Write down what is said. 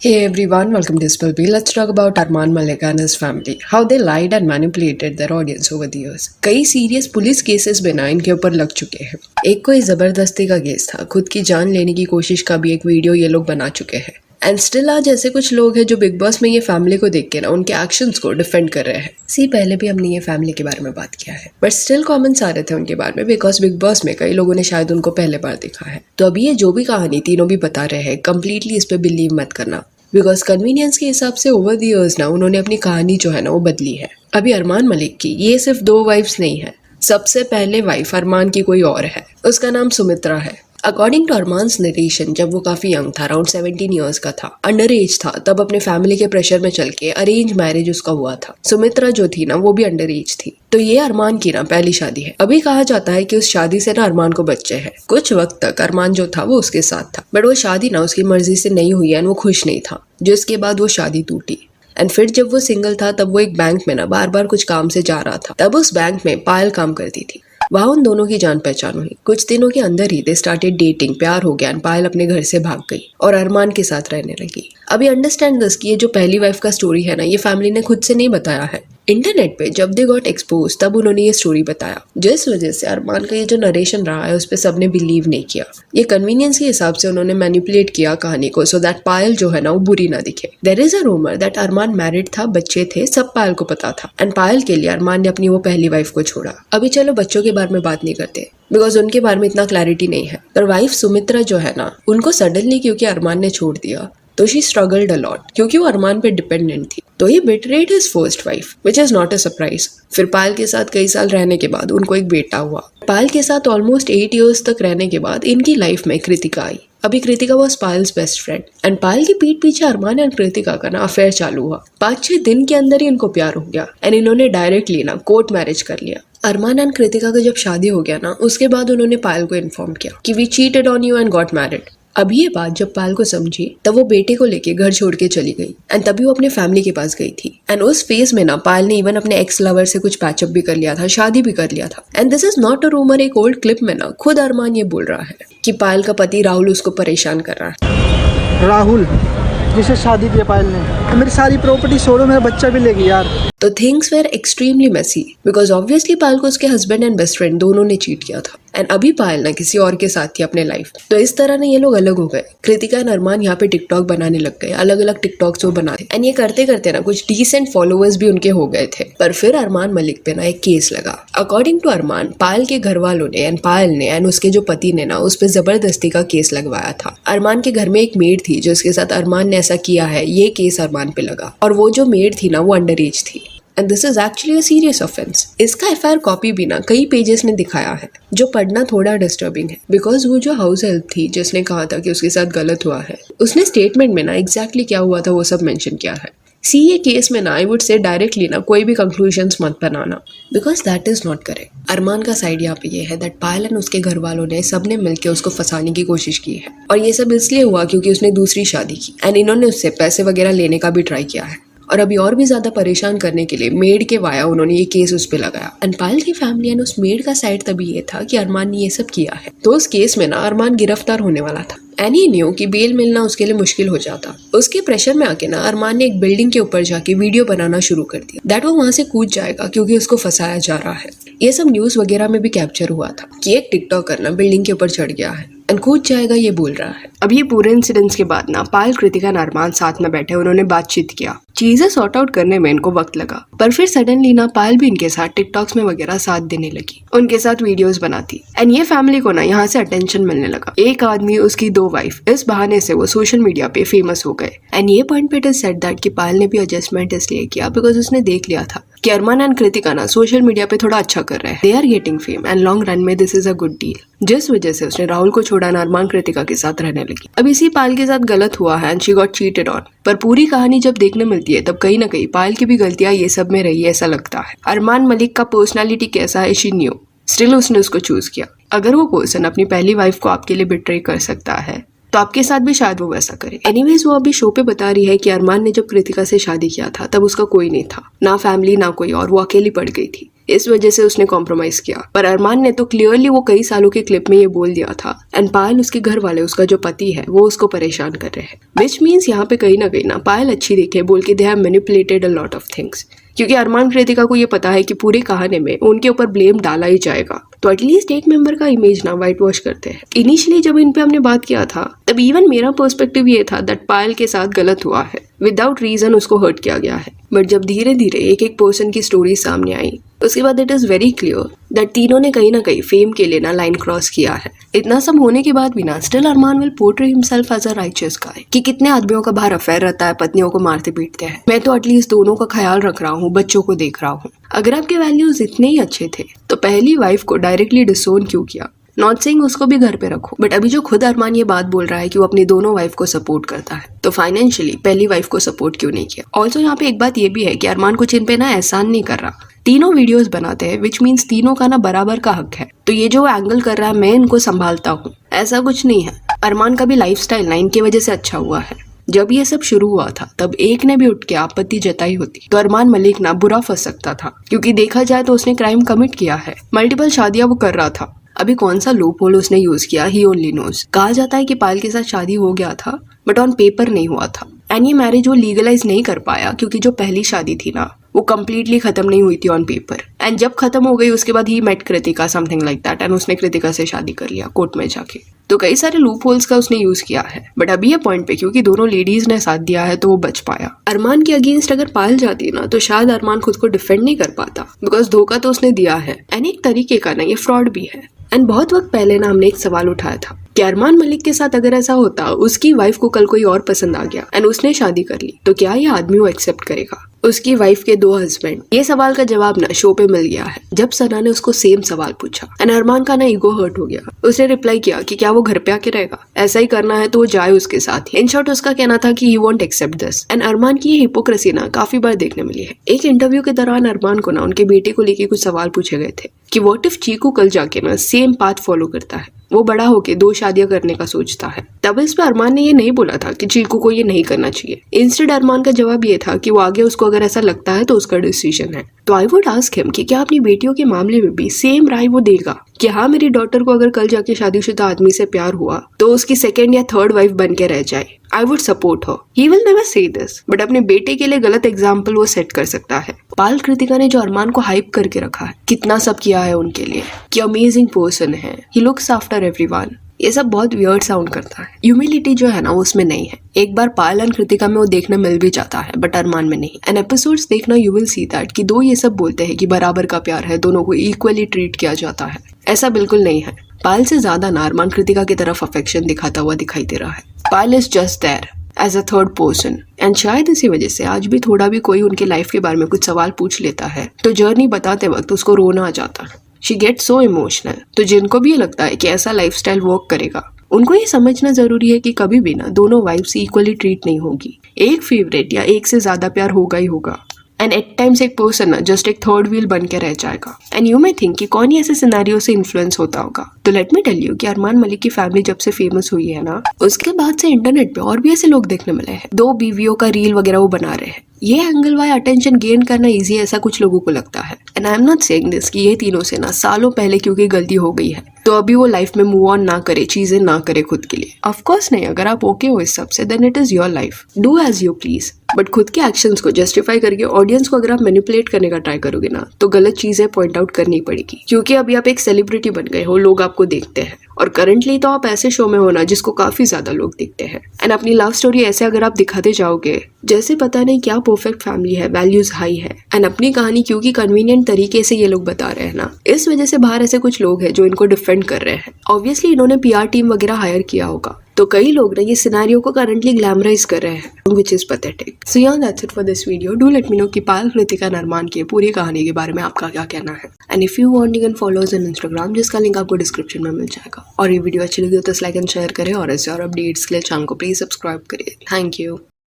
Hey everyone, welcome to Spilby. Let's talk about Arman Malik and his family. How they lied and manipulated their audience over the years. कई serious police cases बिना इनके ऊपर लग चुके हैं। एक कोई जबरदस्ती का केस था, खुद की जान लेने की कोशिश का भी एक वीडियो ये लोग बना चुके हैं। एंड स्टिल आज ऐसे कुछ लोग हैं जो बिग बॉस में ये फैमिली को देख के ना उनके एक्शंस को डिफेंड कर रहे हैं। पहले भी हमने ये फैमिली के बारे में बात किया है, बट स्टिल कमेंट्स आ रहे थे उनके बारे में बिकॉज बिग बॉस में कई लोगों ने शायद उनको पहले बार देखा है। तो अभी ये जो भी कहानी तीनों भी बता रहे हैं, कम्प्लीटली इस पे बिलीव मत करना, बिकॉज कन्वीनियंस के हिसाब से ओवर द इयर्स ना उन्होंने अपनी कहानी जो है ना वो बदली है। अभी अरमान मलिक की ये सिर्फ 2 वाइफ्स नहीं है। सबसे पहले वाइफ अरमान की कोई और है, उसका नाम सुमित्रा है। अकॉर्डिंग टू अरमान्स नरेशन, जब वो काफी यंग था, अराउंड 17 ईयर्स का था, अंडर एज था, तब अपने फैमिली के प्रेशर में चल के अरेंज मैरिज उसका हुआ था। सुमित्रा जो थी ना वो भी अंडर एज थी। तो ये अरमान की ना पहली शादी है। अभी कहा जाता है कि उस शादी से ना अरमान को बच्चे हैं। कुछ वक्त तक अरमान जो था वो उसके साथ था, बट वो शादी ना उसकी मर्जी से नहीं हुई एंड वो खुश नहीं था, जिसके बाद वो शादी टूटी। एंड फिर जब वो सिंगल था तब वो एक बैंक में ना बार बार कुछ काम से जा रहा था। तब उस बैंक में पायल काम करती थी। वहां उन दोनों की जान पहचान हुई। कुछ दिनों के अंदर ही दे स्टार्टेड डेटिंग, प्यार हो गया। पायल अपने घर से भाग गई और अरमान के साथ रहने लगी। अभी अंडरस्टैंड दिस कि ये जो पहली वाइफ का स्टोरी है ना, ये फैमिली ने खुद से नहीं बताया है। इंटरनेट पे जब दे गॉट एक्सपोज तब उन्होंने ये स्टोरी बताया, जिस वजह से अरमान का ये जो नरेशन रहा है उस पर सबने बिलीव नहीं किया। ये कन्वीनियंस के हिसाब से उन्होंने मैनिपुलेट किया कहानी को सो दैट पायल जो है ना वो बुरी ना दिखे। There is a rumour that Arman married था, बच्चे थे, सब पायल को पता था। एंड पायल के लिए अरमान ने अपनी वो पहली वाइफ को छोड़ा। अभी चलो बच्चों के बारे में बात नहीं करते बिकॉज उनके बारे में इतना क्लैरिटी नहीं है। पर वाइफ सुमित्रा जो है ना, उनको सडनली क्योंकि अरमान ने छोड़ दिया तो शी स्ट्रगल्ड अलॉट, क्योंकि वो अरमान पे डिपेंडेंट थी। तो he betrayed his first wife, which is not a surprise. फिर पायल के साथ कई साल रहने के बाद उनको एक बेटा हुआ। पायल के साथ ऑलमोस्ट 8 इयर्स तक रहने के बाद इनकी लाइफ में कृतिका आई। अभी Kritika was Payal's best friend and Payal की पीठ पीछे अरमान एंड कृतिका का ना अफेयर चालू हुआ। 5-6 दिन के अंदर ही इनको प्यार हो गया एंड इन्होंने डायरेक्टली ना कोर्ट मैरिज कर लिया। अरमान एंड कृतिका का जब शादी हो गया ना, उसके बाद उन्होंने पायल को इन्फॉर्म किया कि we cheated on you and got married. अब ये बात जब पायल को समझी तब वो बेटे को लेके घर छोड़ के चली गई एंड तभी वो अपने फैमिली के पास गई थी। एंड उस फेज में ना पायल ने इवन अपने एक्स लवर से कुछ पैचअप भी कर लिया था, शादी भी कर लिया था। And this is not a rumour. एक ओल्ड क्लिप में ना खुद अरमान ये बोल रहा है कि पायल का पति राहुल उसको परेशान कर रहा है। राहुल जिसे शादी की पायल ने, तो मेरी सारी प्रॉपर्टी छोड़ो, मेरा बच्चा भी ले गई यार। तो things were extremely messy because obviously Payal को उसके हस्बैंड एंड बेस्ट फ्रेंड दोनों ने चीट किया था। एंड अभी पायल ना किसी और के साथ थी अपने लाइफ। तो इस तरह ना ये लोग अलग हो गए। कृतिका एंड अरमान यहाँ पे टिकटॉक बनाने लग गए, अलग अलग टिकटॉक्स वो बनाते एंड ये करते करते ना कुछ डिसेंट फॉलोअर्स भी उनके हो गए थे। पर फिर अरमान मलिक पे ना एक केस लगा। अकॉर्डिंग टू अरमान, पायल के घर वालों ने एंड पायल ने एंड उसके जो पति ने ना उस पर जबरदस्ती का केस लगवाया था। अरमान के घर में एक मेड थी जिसके साथ अरमान ने ऐसा किया है, ये केस अरमान पे लगा। और वो जो मेड थी ना वो अंडर एज थी and this is actually a serious offence. इसका एफआईआर कॉपी भी ना कई पेजेस ने दिखाया है, जो पढ़ना थोड़ा डिस्टर्बिंग है बिकॉज वो जो हाउस हेल्प थी जिसने कहा था कि उसके साथ गलत हुआ है, उसने स्टेटमेंट में ना एग्जैक्टली क्या हुआ था वो सब मेंशन किया है। ये केस में ना आई वुड से डायरेक्टली ना कोई भी कंक्लूजन्स मत बनाना because that is not correct. Armaan का साइड यहाँ पे ये है दैट पायल एंड उसके घर वालों ने सबने मिलकर उसको फंसाने की कोशिश की है और ये सब इसलिए हुआ क्योंकि उसने दूसरी शादी की एंड इन्होंने उससे पैसे वगैरह लेने का भी ट्राई किया है। और अभी और भी ज्यादा परेशान करने के लिए मेड के वाया उन्होंने ये केस उस पे लगाया। एंड पायल की फैमिली एंड उस मेड का साइड तभी ये था कि अरमान ने ये सब किया है। तो उस केस में ना अरमान गिरफ्तार होने वाला था एंड ही न्यू कि बेल मिलना उसके लिए मुश्किल हो जाता। उसके प्रेशर में आके ना अरमान ने एक बिल्डिंग के ऊपर जाके वीडियो बनाना शुरू कर दिया दैट वो वहां से कूद जाएगा क्योंकि उसको फंसाया जा रहा है। ये सब न्यूज वगैरह में भी कैप्चर हुआ था कि एक टिकटॉकर ना बिल्डिंग के ऊपर चढ़ गया है एंड कूद जाएगा ये बोल रहा है। अब ये पूरे इंसिडेंट्स के बाद ना पायल, कृतिका और अरमान साथ में बैठे, उन्होंने बातचीत किया। चीजें सॉर्ट आउट करने में इनको वक्त लगा, पर फिर सडनली ना पायल भी इनके साथ टिकटॉक्स में वगैरह साथ देने लगी, उनके साथ वीडियोस बनाती एंड ये फैमिली को ना यहाँ से अटेंशन मिलने लगा। एक आदमी, उसकी 2 वाइफ, इस बहाने से वो सोशल मीडिया पे फेमस हो गए। एंड ये पॉइंट पे इट इज सेड दैट कि पायल ने भी एडजस्टमेंट इसलिए किया बिकॉज उसने देख लिया था कि अरमान एंड कृतिका ना सोशल मीडिया पे थोड़ा अच्छा कर रहे हैं, they are getting fame and long run में this is a good deal, जिस वजह से उसने राहुल को छोड़ा ना अरमान कृतिका के साथ रहने लगी। अब इसी पायल के साथ गलत हुआ है and she got cheated on. पर पूरी कहानी जब देखने मिलती है तब कहीं ना कहीं पायल की भी गलतियां ये सब में रही है ऐसा लगता है। अरमान मलिक का पर्सनैलिटी कैसा है शी न्यू, स्टिल उसने उसको चूज किया। अगर वो पर्सन अपनी पहली वाइफ को आपके लिए बिट्रे कर सकता है तो आपके साथ भी शायद वो वैसा करे। एनीवेज वो अभी शो पे बता रही है कि अरमान ने जब कृतिका से शादी किया था तब उसका कोई नहीं था, ना फैमिली ना कोई और, वो अकेली पड़ गई थी। इस वजह से उसने कॉम्प्रोमाइज किया। पर अरमान ने तो क्लियरली वो कई सालों के क्लिप में ये बोल दिया था। एंड पायल उसके घर वाले, उसका जो पति है, वो उसको परेशान कर रहे हैं। विच मीन्स यहाँ पे कहीं ना पायल अच्छी दिखे बोल के they have manipulated a lot of things. क्योंकि अरमान कृतिका को ये पता है कि पूरी कहानी में उनके ऊपर ब्लेम डाला ही जाएगा, तो एटलीस्ट एक मेंबर का इमेज ना व्हाइट वॉश करते हैं। इनिशियली जब इन पे हमने बात किया था तब इवन मेरा पर्सपेक्टिव ये था दैट पायल के साथ गलत हुआ है, विदाउट रीजन उसको हर्ट किया गया है। बट जब धीरे धीरे एक एक पर्सन की स्टोरी सामने आई उसके बाद it is very clear that तीनों ने कहीं ना कहीं फेम के लिए ना लाइन क्रॉस किया है। इतना सब होने के बाद भी ना still Armaan will portray himself as a righteous guy. कि कितने आदमियों का बाहर अफेयर रहता है, पत्नियों को मारते पीटते हैं, मैं तो एटलीस्ट दोनों का ख्याल रख रहा हूँ, बच्चों को देख रहा हूँ। अगर आपके वैल्यूज इतने ही अच्छे थे तो पहली वाइफ को डायरेक्टली डिसोन क्यों किया? नॉट सेइंग उसको भी घर पे रखो, बट अभी जो खुद अरमान ये बात बोल रहा है कि वो अपनी दोनों वाइफ को सपोर्ट करता है, तो फाइनेंशियली पहली वाइफ को सपोर्ट क्यों नहीं किया? ऑल्सो यहाँ पे एक बात ये भी है कि अरमान कुछ इन पे ना एहसान नहीं कर रहा। तीनों वीडियोस बनाते हैं, विच मीन्स तीनों का ना बराबर का हक है। तो ये जो एंगल कर रहा है मैं इनको संभालता हूँ, ऐसा कुछ नहीं है। अरमान का भी लाइफस्टाइल ना इनकी वजह से अच्छा हुआ है। जब ये सब शुरू हुआ था तब एक ने भी उठ के आपत्ति जताई होती तो अरमान मलिक ना बुरा फंस सकता था, क्योंकि देखा जाए तो उसने क्राइम कमिट किया है। मल्टीपल शादियां वो कर रहा था। अभी कौन सा लूप होल उसने यूज किया, ही ओनली नोज। कहा जाता है कि पायल के साथ शादी हो गया था बट ऑन पेपर नहीं हुआ था। एंड ये मैरिज वो लीगलाइज नहीं कर पाया क्योंकि जो पहली शादी थी ना वो कम्प्लीटली खत्म नहीं हुई थी ऑन पेपर। एंड जब खत्म हो गई उसके बाद ही met Kritika, something like that, and उसने कृतिका से शादी कर लिया कोर्ट में जाके। तो कई सारे लूप होल्स का उसने यूज किया है, बट अभी ये पॉइंट पे क्योंकि दोनों लेडीज ने साथ दिया है तो वो बच पाया। अरमान के अगेंस्ट अगर पायल जाती ना तो शायद अरमान खुद को डिफेंड नहीं कर पाता, बिकॉज धोखा तो उसने दिया है एंड एक तरीके का ना ये फ्रॉड भी है। एंड बहुत वक्त पहले ना हमने एक सवाल उठाया था कि अरमान मलिक के साथ अगर ऐसा होता, उसकी वाइफ को कल कोई और पसंद आ गया एंड उसने शादी कर ली, तो क्या ये आदमी वो एक्सेप्ट करेगा? उसकी वाइफ के 2 हस्बैंड। ये सवाल का जवाब ना शो पे मिल गया है जब सना ने उसको सेम सवाल पूछा एंड अरमान का ना ईगो हर्ट हो गया। उसने रिप्लाई किया कि क्या वो घर पे आके रहेगा, ऐसा ही करना है तो वो जाए उसके साथ। इन शॉर्ट उसका कहना था कि he won't accept this. And Armaan की ये हिपोक्रेसी ना काफी बार देखने मिली है। एक इंटरव्यू के दौरान अरमान को ना उनके बेटे को लेके कुछ सवाल पूछे गए थे कि व्हाट इफ चीकू कल जाके ना सेम पाथ फॉलो करता है, वो बड़ा होके 2 शादियां करने का सोचता है। तब इस पे अरमान ने ये नहीं बोला था कि चीकू को ये नहीं करना चाहिए। इंस्टेड अरमान का जवाब ये था कि वो आगे उसको अगर ऐसा लगता है तो उसका डिसीजन है। तो आई वुड आस्क हिम कि क्या अपनी बेटियों के मामले में भी सेम राय वो देगा कि हाँ मेरी डॉटर को अगर कल जाके शादीशुदा आदमी से प्यार हुआ तो उसकी 2nd या 3rd वाइफ बन के रह जाए। I would support her. He will never say this, but अपने बेटे के लिए गलत एग्जाम्पल वो सेट कर सकता है। पायल कृतिका ने जो अरमान को हाइप करके रखा है, कितना सब किया है उनके लिए, कि अमेजिंग पर्सन है, ही लुक्स आफ्टर एवरीवन, ये सब बहुत वियर्ड साउंड करता है। ह्यूमिलिटी जो है ना वो उसमें नहीं है। एक बार पायल एंड कृतिका में वो देखने मिल भी जाता है बट अरमान में नहीं। एंड एपिसोड्स देखना यू विल सी दैट कि दो ये सब बोलते हैं कि बराबर का प्यार है, दोनों को इक्वली ट्रीट किया जाता है, ऐसा बिल्कुल नहीं है। पायल से ज्यादा ना अरमान कृतिका की तरफ अफेक्शन दिखाता हुआ दिखाई दे रहा है। Payal is just there as a 3rd person and शायद इसी वजह से आज भी थोड़ा भी कोई उनके लाइफ के बारे में कुछ सवाल पूछ लेता है तो जर्नी बताते वक्त उसको रोना आ जाता है। She get so emotional. तो जिनको भी ये लगता है कि ऐसा लाइफस्टाइल वर्क करेगा, उनको ये समझना जरूरी है कि कभी भी ना दोनों वाइफ्स इक्वली ट्रीट नहीं होगी। एक फेवरेट या एक से ज्यादा प्यार होगा ही होगा। एंड एट टाइम्स एक पर्सन ना जस्ट एक 3rd व्हील बन के रह जाएगा। एंड यू मे थिंक कि कौन ही ऐसे सिनेरियो से इन्फ्लुएंस होता होगा। तो लेट मी टेल यू कि अरमान मलिक की फैमिली जब से फेमस हुई है ना, उसके बाद से इंटरनेट पे और भी ऐसे लोग देखने मिले हैं 2 बीवियों का रील वगैरह वो बना रहे हैं। ये एंगल वाई अटेंशन गेन करना इजी है ऐसा कुछ लोगों को लगता है। And I am not saying this कि ये तीनों से ना सालों पहले क्योंकि गलती हो गई है तो अभी वो लाइफ में मूव ऑन ना करे, चीजें ना करे खुद के लिए। ऑफ कोर्स नहीं, अगर आप ओके हो इस सब से then it is your life, do as you please. But खुद के एक्शंस को जस्टिफाई करके ऑडियंस को अगर आप मैनिपुलेट करने का ट्राई करोगे ना तो गलत चीजें पॉइंट आउट करनी पड़ेगी, क्योंकि अभी आप एक सेलिब्रिटी बन गए हो, लोग आपको देखते हैं। और करंटली तो आप ऐसे शो में हो ना जिसको काफी ज्यादा लोग देखते हैं। एंड अपनी लव स्टोरी ऐसे अगर आप दिखाते जाओगे जैसे पता नहीं क्या परफेक्ट फैमिली है, वैल्यूज हाई है, एंड अपनी कहानी क्योंकि कन्वीनियंट तरीके से ये लोग बता रहे हैं ना, इस वजह से बाहर ऐसे कुछ लोग हैं जो इनको डिफेंड कर रहे हैं। ऑब्वियसली इन्होंने PR टीम वगैरह हायर किया होगा, तो कई लोग ना ये सिनेरियो को करंटली ग्लैमराइज कर रहे हैं, which is pathetic. So yeah that's it for this video. Do let me know कि पायल कृतिका एंड अरमान की पूरी कहानी के बारे में आपका क्या कहना है। And if you want you can follow us on Instagram, जिसका लिंक आपको डिस्क्रिप्शन में मिल जाएगा। और ये वीडियो अच्छी लगी हो तो लाइक एंड शेयर करें और ऐसे और अपडेट्स के लिए चैनल को प्लीज सब्सक्राइब करिए। Thank you.